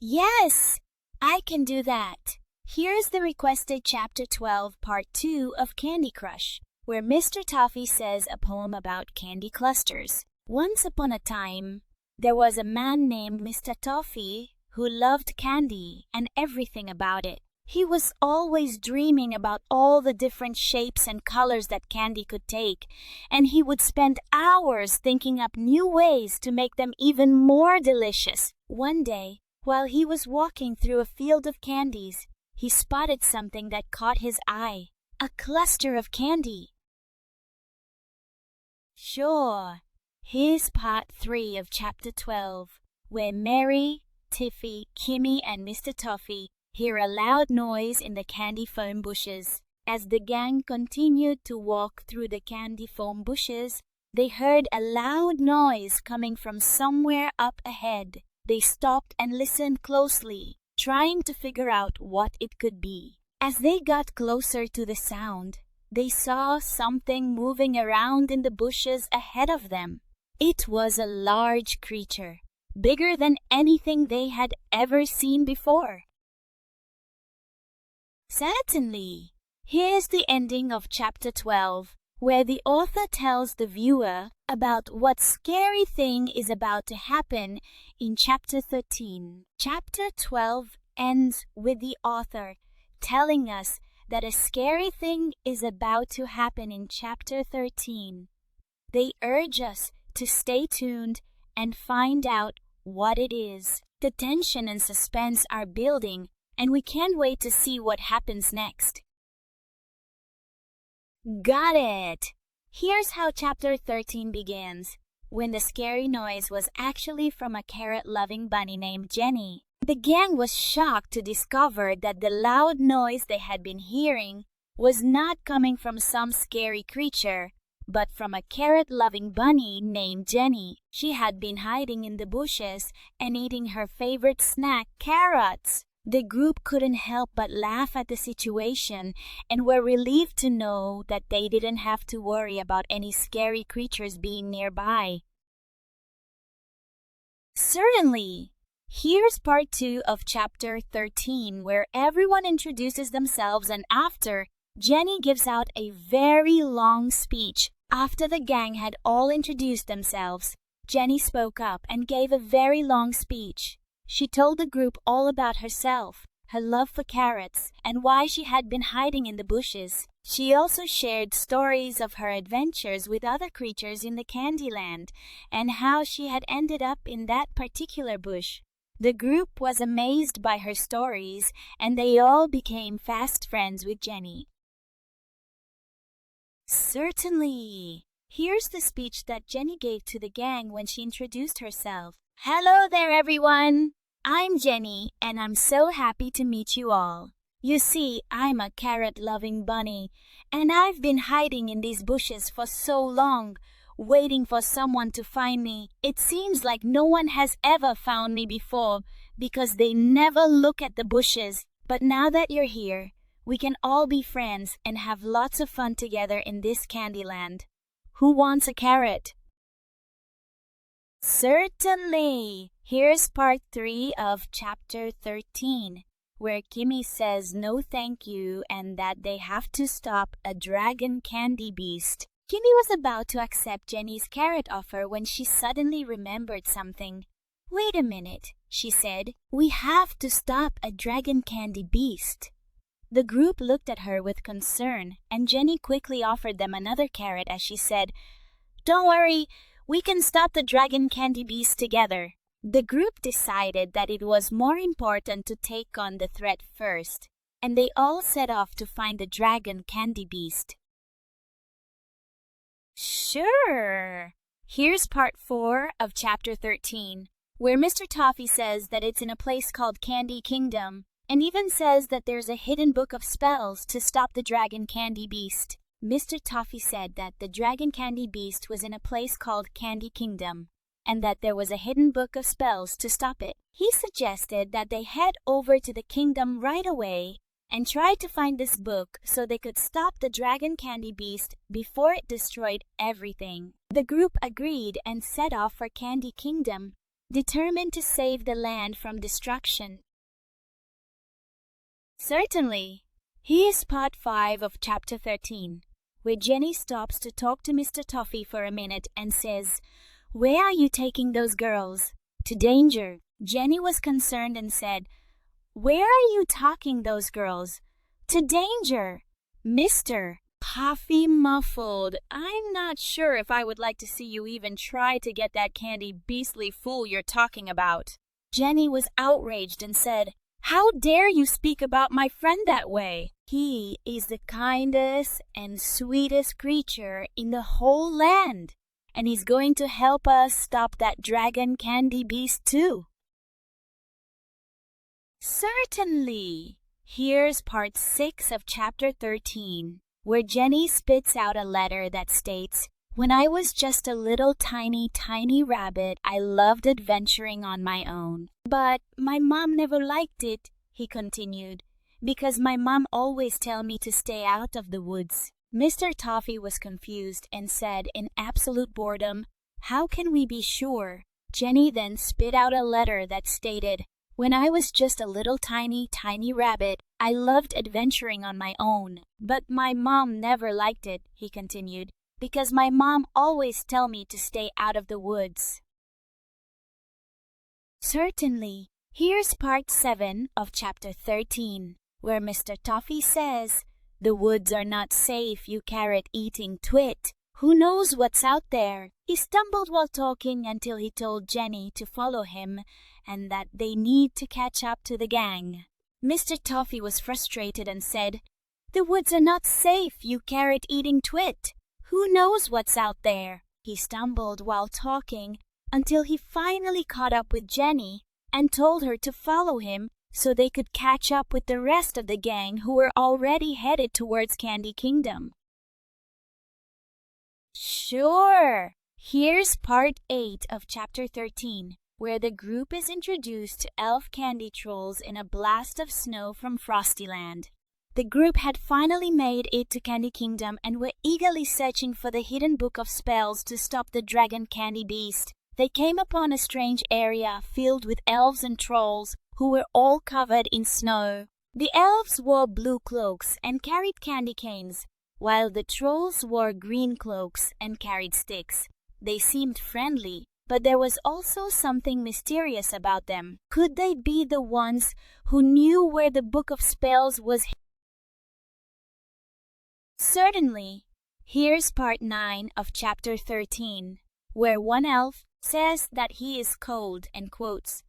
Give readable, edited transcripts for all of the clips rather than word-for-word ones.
Yes, I can do that. Here's the requested Chapter 12, Part 2 of Candy Crush, where Mr. Toffee says a poem about candy clusters. Once upon a time, there was a man named Mr. Toffee who loved candy and everything about it. He was always dreaming about all the different shapes and colors that candy could take, and he would spend hours thinking up new ways to make them even more delicious. One day, while he was walking through a field of candies, he spotted something that caught his eye, a cluster of candy. Sure, here's Part 3 of Chapter 12, where Mary, Tiffy, Kimmy, and Mr. Toffee hear a loud noise in the candy foam bushes. As the gang continued to walk through the candy foam bushes, they heard a loud noise coming from somewhere up ahead. They stopped and listened closely, trying to figure out what it could be. As they got closer to the sound, they saw something moving around in the bushes ahead of them. It was a large creature, bigger than anything they had ever seen before. Certainly. Here's the ending of Chapter 12, where the author tells the viewer about what scary thing is about to happen in Chapter 13. Chapter 12 ends with the author telling us that a scary thing is about to happen in Chapter 13. They urge us to stay tuned and find out what it is. The tension and suspense are building, and we can't wait to see what happens next. Got it! Here's how Chapter 13 begins, when the scary noise was actually from a carrot-loving bunny named Jenny. The gang was shocked to discover that the loud noise they had been hearing was not coming from some scary creature, but from a carrot-loving bunny named Jenny. She had been hiding in the bushes and eating her favorite snack, carrots. The group couldn't help but laugh at the situation and were relieved to know that they didn't have to worry about any scary creatures being nearby. Certainly! Here's Part 2 of Chapter 13, where everyone introduces themselves, and after, Jenny gives out a very long speech. After the gang had all introduced themselves, Jenny spoke up and gave a very long speech. She told the group all about herself, her love for carrots, and why she had been hiding in the bushes. She also shared stories of her adventures with other creatures in the Candyland and how she had ended up in that particular bush. The group was amazed by her stories, and they all became fast friends with Jenny. Certainly! Here's the speech that Jenny gave to the gang when she introduced herself. Hello there, everyone! I'm Jenny, and I'm so happy to meet you all. You see, I'm a carrot-loving bunny, and I've been hiding in these bushes for so long, waiting for someone to find me. It seems like no one has ever found me before, because they never look at the bushes. But now that you're here, we can all be friends and have lots of fun together in this Candyland. Who wants a carrot? Certainly! Here's Part 3 of Chapter 13, where Kimmy says no thank you and that they have to stop a dragon candy beast. Kimmy was about to accept Jenny's carrot offer when she suddenly remembered something. Wait a minute, she said. We have to stop a dragon candy beast. The group looked at her with concern, and Jenny quickly offered them another carrot as she said, Don't worry, we can stop the dragon candy beast together. The group decided that it was more important to take on the threat first, and they all set off to find the dragon candy beast. Sure! Here's Part 4 of Chapter 13, where Mr. Toffee says that it's in a place called Candy Kingdom, and even says that there's a hidden book of spells to stop the dragon candy beast. Mr. Toffee said that the dragon candy beast was in a place called Candy Kingdom, and that there was a hidden book of spells to stop it. He suggested that they head over to the kingdom right away and try to find this book so they could stop the dragon candy beast before it destroyed everything. The group agreed and set off for Candy Kingdom. determined to save the land from destruction. Certainly. Here's part 5 of chapter 13, where Jenny stops to talk to Mr. Toffee for a minute and says, "Where are you taking those girls?" "To danger." Jenny was concerned and said, "Where are you taking those girls?" "To danger." Mr. Toffee muffled, "I'm not sure if I would like to see you even try to get that candy beastly fool you're talking about." Jenny was outraged and said, "How dare you speak about my friend that way? He is the kindest and sweetest creature in the whole land, and he's going to help us stop that dragon candy beast too." Certainly. Here's part 6 of chapter 13, where Jenny spits out a letter that states, "When I was just a little tiny rabbit, I loved adventuring on my own. But my mom never liked it," he continued, "because my mom always tell me to stay out of the woods." Mr. Toffee was confused and said in absolute boredom, "How can we be sure?" Jenny then spit out a letter that stated, "When I was just a little tiny rabbit, I loved adventuring on my own. But my mom never liked it," he continued, "because my mom always tell me to stay out of the woods." Certainly. Here's part 7 of chapter 13, where Mr. Toffee says, "The woods are not safe, you carrot-eating twit. Who knows what's out there?" He stumbled while talking until he told Jenny to follow him and that they need to catch up to the gang. Mr. Toffee was frustrated and said, "The woods are not safe, you carrot-eating twit. Who knows what's out there?" He stumbled while talking until he finally caught up with Jenny and told her to follow him so they could catch up with the rest of the gang who were already headed towards Candy Kingdom. Sure! Here's part 8 of chapter 13, where the group is introduced to elf candy trolls in a blast of snow from Frostyland. The group had finally made it to Candy Kingdom and were eagerly searching for the hidden book of spells to stop the dragon candy beast. They came upon a strange area filled with elves and trolls who were all covered in snow. The elves wore blue cloaks and carried candy canes, while the trolls wore green cloaks and carried sticks. They seemed friendly, but there was also something mysterious about them. Could they be the ones who knew where the book of spells was? Certainly. Here's part 9 of chapter 13, where one elf says that he is cold and quotes,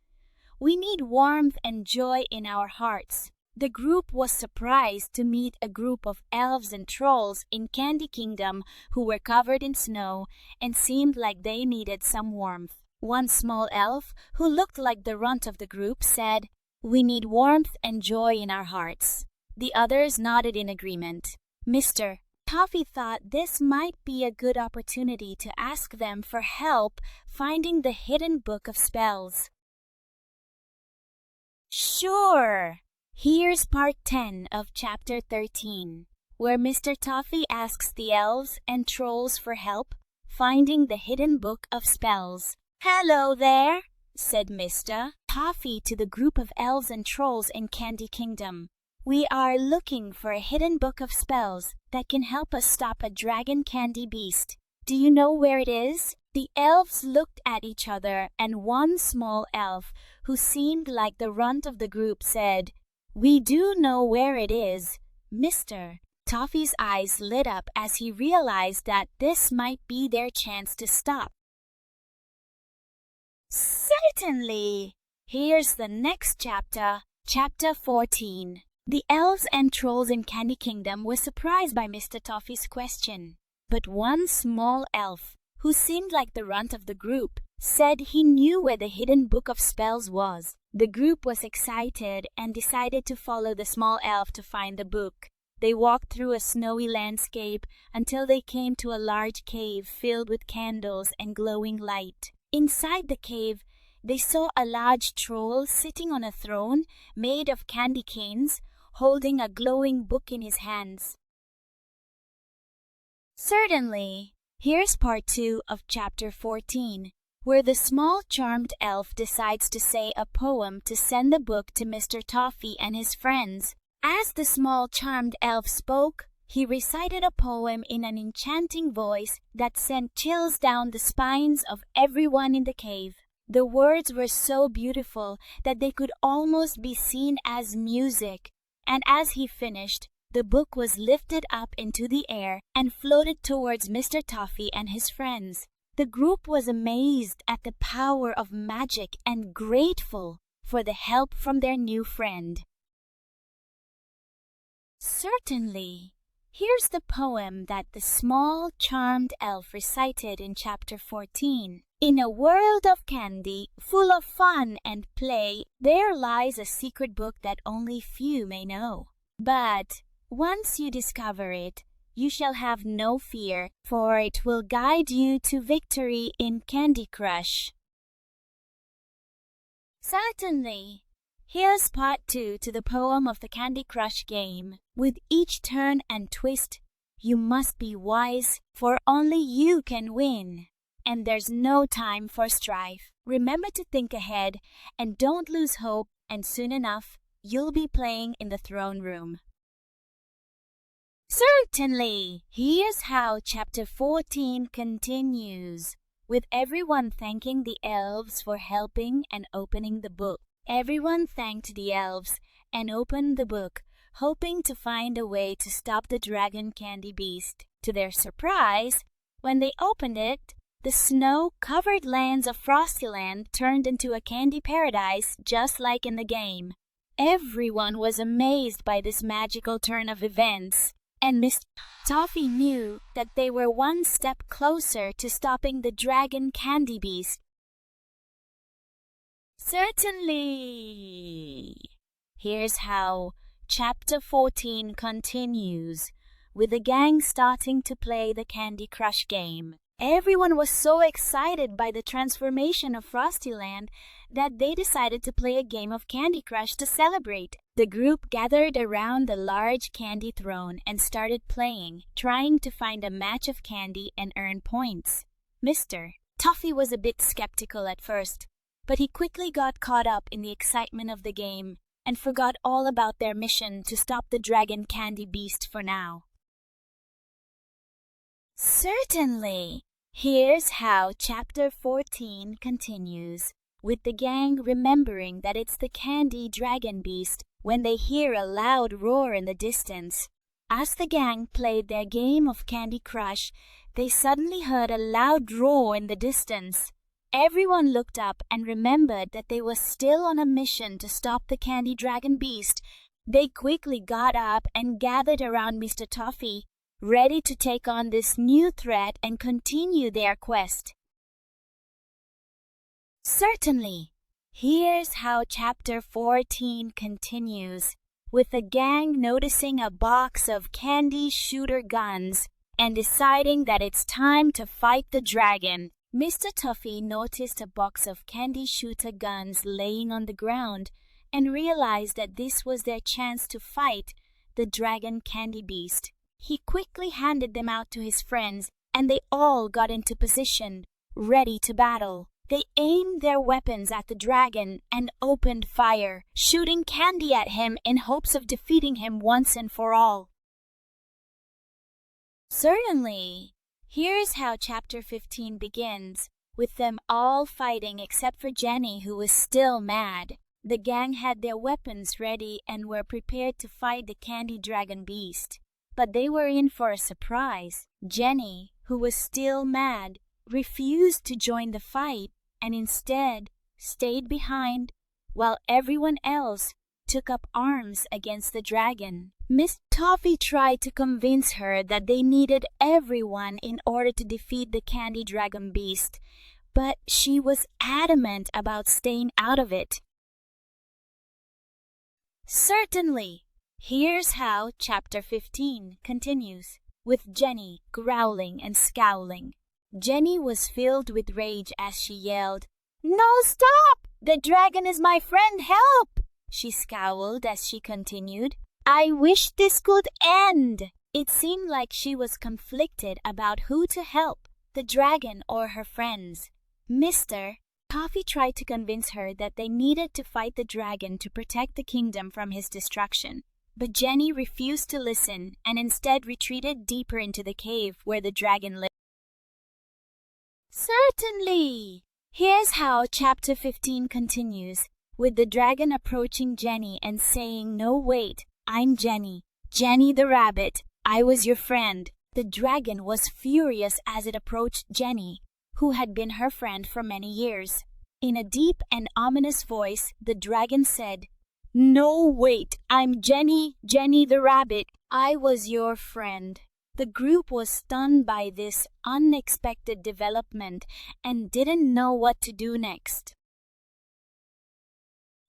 "We need warmth and joy in our hearts." The group was surprised to meet a group of elves and trolls in Candy Kingdom who were covered in snow and seemed like they needed some warmth. One small elf, who looked like the runt of the group, said, "We need warmth and joy in our hearts." The others nodded in agreement. Mr. Toffee thought this might be a good opportunity to ask them for help finding the hidden book of spells. Sure! Here's part 10 of chapter 13, where Mr. Toffee asks the elves and trolls for help finding the hidden book of spells. "Hello there," said Mr. Toffee to the group of elves and trolls in Candy Kingdom. "We are looking for a hidden book of spells that can help us stop a dragon candy beast. Do you know where it is?" The elves looked at each other, and one small elf, who seemed like the runt of the group, said, "We do know where it is." Mr. Toffee's eyes lit up as he realized that this might be their chance to stop. Certainly! Here's the next chapter, chapter 14. The elves and trolls in Candy Kingdom were surprised by Mr. Toffee's question. But one small elf, who seemed like the runt of the group, said he knew where the hidden book of spells was. The group was excited and decided to follow the small elf to find the book. They walked through a snowy landscape until they came to a large cave filled with candles and glowing light. Inside the cave, they saw a large troll sitting on a throne made of candy canes, holding a glowing book in his hands. Certainly. Here's part 2 of chapter 14, where the small charmed elf decides to say a poem to send the book to Mr. Toffee and his friends. As the small charmed elf spoke, he recited a poem in an enchanting voice that sent chills down the spines of everyone in the cave. The words were so beautiful that they could almost be seen as music, and as he finished, the book was lifted up into the air and floated towards Mr. Toffee and his friends. The group was amazed at the power of magic and grateful for the help from their new friend. Certainly. Here's the poem that the small charmed elf recited in chapter 14. In a world of candy, full of fun and play, there lies a secret book that only few may know. But once you discover it, you shall have no fear, for it will guide you to victory in Candy Crush. Certainly. Here's part 2 to the poem of the Candy Crush game. With each turn and twist, you must be wise, for only you can win. And there's no time for strife. Remember to think ahead and don't lose hope, and soon enough, you'll be playing in the throne room. Certainly! Here's how chapter 14 continues, with everyone thanking the elves for helping and opening the book. Everyone thanked the elves and opened the book, hoping to find a way to stop the dragon candy beast. To their surprise, when they opened it, the snow-covered lands of Frostyland turned into a candy paradise just like in the game. Everyone was amazed by this magical turn of events, and Mr. Toffee knew that they were one step closer to stopping the dragon candy beast. Certainly! Here's how chapter 14 continues, with the gang starting to play the Candy Crush game. Everyone was so excited by the transformation of Frostyland that they decided to play a game of Candy Crush to celebrate. The group gathered around the large candy throne and started playing, trying to find a match of candy and earn points. Mr. Toffee was a bit skeptical at first, but he quickly got caught up in the excitement of the game and forgot all about their mission to stop the dragon candy beast for now. Certainly! Here's how chapter 14 continues, with the gang remembering that it's the candy dragon beast when they hear a loud roar in the distance. As the gang played their game of Candy Crush, they suddenly heard a loud roar in the distance. Everyone looked up and remembered that they were still on a mission to stop the candy dragon beast. They quickly got up and gathered around Mr. Toffee, ready to take on this new threat and continue their quest. Certainly. Here's how chapter 14 continues, with the gang noticing a box of candy shooter guns and deciding that it's time to fight the dragon. Mr. Toffee noticed a box of candy shooter guns laying on the ground and realized that this was their chance to fight the dragon candy beast. He quickly handed them out to his friends, and they all got into position, ready to battle. They aimed their weapons at the dragon and opened fire, shooting candy at him in hopes of defeating him once and for all. Certainly. Here's how chapter 15 begins, with them all fighting except for Jenny, who was still mad. The gang had their weapons ready and were prepared to fight the candy dragon beast. But they were in for a surprise. Jenny, who was still mad, refused to join the fight and instead stayed behind while everyone else took up arms against the dragon. Miss Toffee tried to convince her that they needed everyone in order to defeat the candy dragon beast, but she was adamant about staying out of it. Certainly. Here's how chapter 15 continues, with Jenny growling and scowling. Jenny was filled with rage as she yelled, "No, stop! The dragon is my friend, help!" She scowled as she continued, "I wish this could end." It seemed like she was conflicted about who to help, the dragon or her friends. Mr. Toffee tried to convince her that they needed to fight the dragon to protect the kingdom from his destruction. But Jenny refused to listen and instead retreated deeper into the cave where the dragon lived. Certainly! Here's how chapter 15 continues, with the dragon approaching Jenny and saying, "No, wait, I'm Jenny. Jenny the rabbit. I was your friend." The dragon was furious as it approached Jenny, who had been her friend for many years. In a deep and ominous voice, the dragon said, "No, wait, I'm Jenny, Jenny the rabbit. I was your friend." The group was stunned by this unexpected development and didn't know what to do next.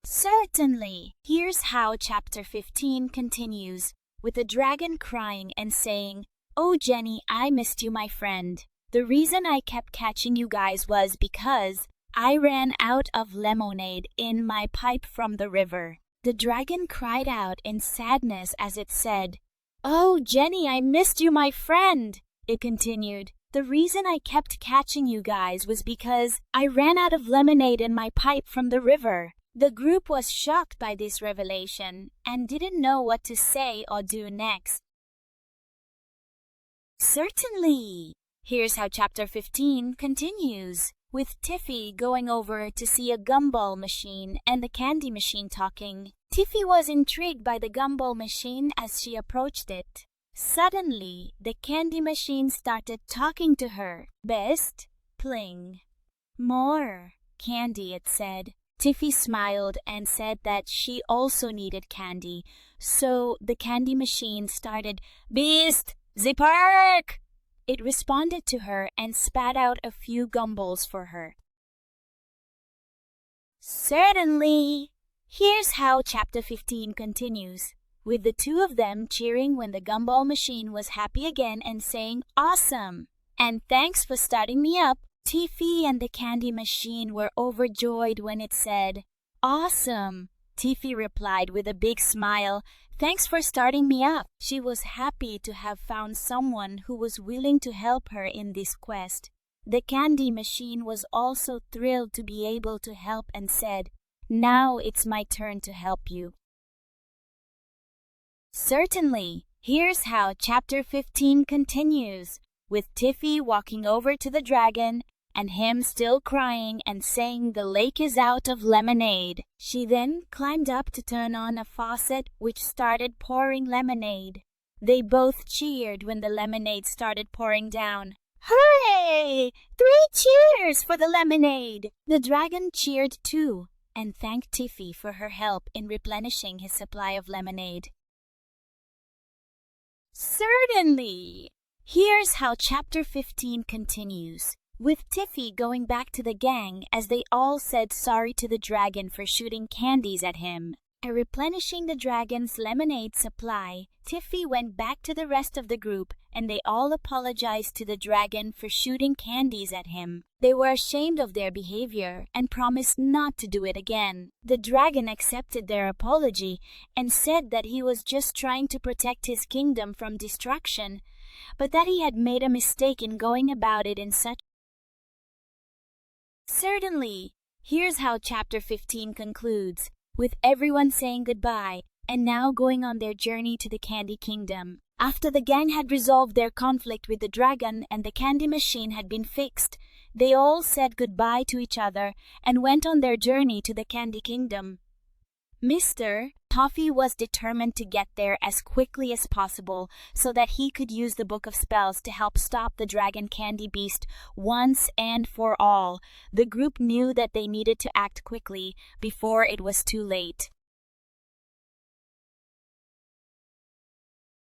Certainly, here's how chapter 15 continues, with the dragon crying and saying, "Oh Jenny, I missed you, my friend. The reason I kept catching you guys was because I ran out of lemonade in my pipe from the river." The dragon cried out in sadness as it said, "Oh Jenny, I missed you, my friend." It continued, "The reason I kept catching you guys was because I ran out of lemonade in my pipe from the river." The group was shocked by this revelation and didn't know what to say or do next. Certainly! Here's how chapter 15 continues, with Tiffy going over to see a gumball machine and the candy machine talking. Tiffy was intrigued by the gumball machine as she approached it. Suddenly, the candy machine started talking to her. "Best, pling. More candy," it said. Tiffy smiled and said that she also needed candy, so the candy machine started, "Beast, the park!" It responded to her and spat out a few gumballs for her. Certainly! Here's how chapter 15 continues, with the two of them cheering when the gumball machine was happy again and saying, "Awesome! And thanks for starting me up." Tiffy and the candy machine were overjoyed when it said, "Awesome!" Tiffy replied with a big smile, "Thanks for starting me up." She was happy to have found someone who was willing to help her in this quest. The candy machine was also thrilled to be able to help and said, "Now it's my turn to help you." Certainly. Here's how chapter 15 continues, with Tiffy walking over to the dragon and him still crying and saying the lake is out of lemonade. She then climbed up to turn on a faucet which started pouring lemonade. They both cheered when the lemonade started pouring down. "Hooray! 3 cheers for the lemonade!" The dragon cheered too and thanked Tiffy for her help in replenishing his supply of lemonade. Certainly! Here's how chapter 15 continues, with Tiffy going back to the gang as they all said sorry to the dragon for shooting candies at him. Replenishing the dragon's lemonade supply, Tiffy went back to the rest of the group and they all apologized to the dragon for shooting candies at him. They were ashamed of their behavior and promised not to do it again. The dragon accepted their apology and said that he was just trying to protect his kingdom from destruction, but that he had made a mistake in going about it in such. Certainly. Here's how chapter 15 concludes, with everyone saying goodbye and now going on their journey to the Candy Kingdom. After the gang had resolved their conflict with the dragon and the candy machine had been fixed, they all said goodbye to each other and went on their journey to the Candy Kingdom. Mr. Toffee was determined to get there as quickly as possible so that he could use the Book of Spells to help stop the Dragon Candy Beast once and for all. The group knew that they needed to act quickly before it was too late.